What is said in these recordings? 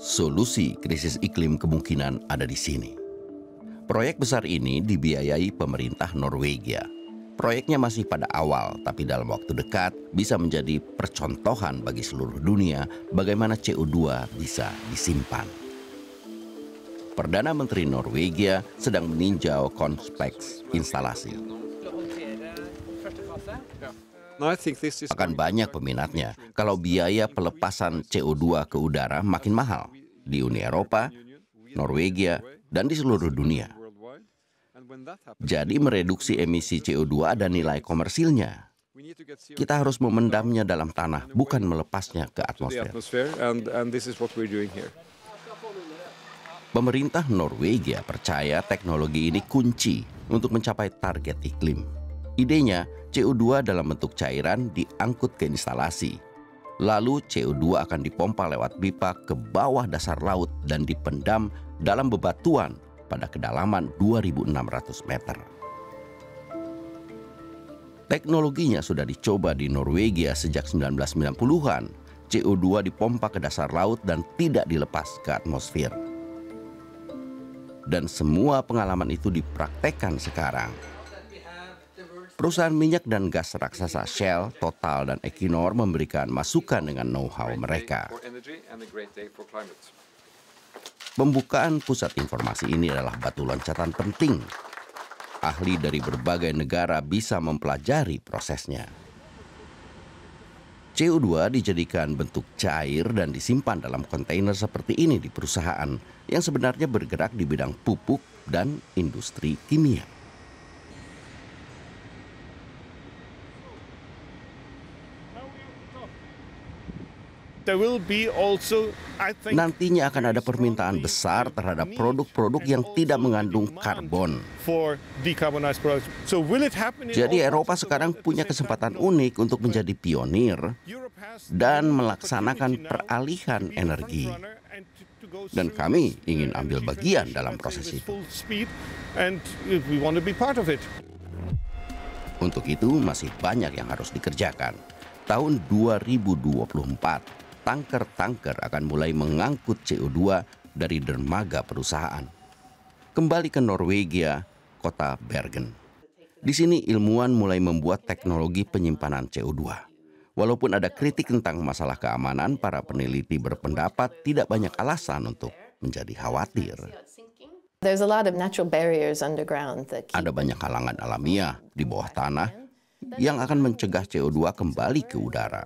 Solusi krisis iklim kemungkinan ada di sini. Proyek besar ini dibiayai pemerintah Norwegia. Proyeknya masih pada awal, tapi dalam waktu dekat bisa menjadi percontohan bagi seluruh dunia bagaimana CO2 bisa disimpan. Perdana Menteri Norwegia sedang meninjau kompleks instalasi. Akan banyak peminatnya kalau biaya pelepasan CO2 ke udara makin mahal di Uni Eropa, Norwegia, dan di seluruh dunia. Jadi mereduksi emisi CO2 ada nilai komersilnya. Kita harus memendamnya dalam tanah, bukan melepasnya ke atmosfer. Pemerintah Norwegia percaya teknologi ini kunci untuk mencapai target iklim. Idenya, CO2 dalam bentuk cairan diangkut ke instalasi. Lalu CO2 akan dipompa lewat pipa ke bawah dasar laut dan dipendam dalam bebatuan pada kedalaman 2.600 meter. Teknologinya sudah dicoba di Norwegia sejak 1990-an. CO2 dipompa ke dasar laut dan tidak dilepas ke atmosfer. Dan semua pengalaman itu dipraktekkan sekarang. Perusahaan minyak dan gas raksasa Shell, Total, dan Equinor memberikan masukan dengan know-how mereka. Pembukaan pusat informasi ini adalah batu loncatan penting. Ahli dari berbagai negara bisa mempelajari prosesnya. CO2 dijadikan bentuk cair dan disimpan dalam kontainer seperti ini di perusahaan yang sebenarnya bergerak di bidang pupuk dan industri kimia. Nantinya akan ada permintaan besar terhadap produk-produk yang tidak mengandung karbon. Jadi Eropa sekarang punya kesempatan unik untuk menjadi pionir dan melaksanakan peralihan energi. Dan kami ingin ambil bagian dalam proses itu. Untuk itu masih banyak yang harus dikerjakan. Tahun 2024, tangker-tangker akan mulai mengangkut CO2 dari dermaga perusahaan. Kembali ke Norwegia, kota Bergen. Di sini ilmuwan mulai membuat teknologi penyimpanan CO2. Walaupun ada kritik tentang masalah keamanan, para peneliti berpendapat tidak banyak alasan untuk menjadi khawatir. Ada banyak halangan alamiah di bawah tanah yang akan mencegah CO2 kembali ke udara.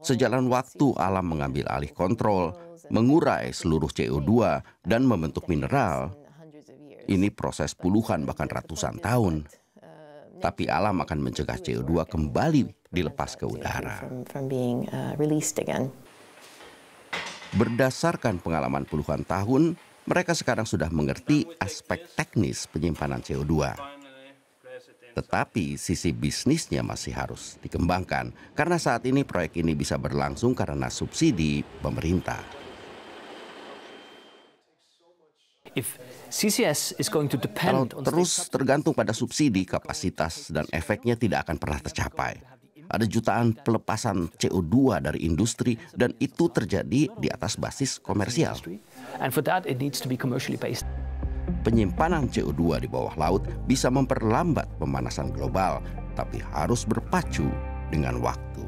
Sejalan waktu, alam mengambil alih kontrol, mengurai seluruh CO2 dan membentuk mineral. Ini proses puluhan bahkan ratusan tahun. Tapi alam akan mencegah CO2 kembali dilepas ke udara. Berdasarkan pengalaman puluhan tahun, mereka sekarang sudah mengerti aspek teknis penyimpanan CO2. Tetapi sisi bisnisnya masih harus dikembangkan karena saat ini proyek ini bisa berlangsung karena subsidi pemerintah. Kalau terus tergantung pada subsidi, kapasitas dan efeknya tidak akan pernah tercapai. Ada jutaan pelepasan CO2 dari industri dan itu terjadi di atas basis komersial. Penyimpanan CO2 di bawah laut bisa memperlambat pemanasan global, tapi harus berpacu dengan waktu.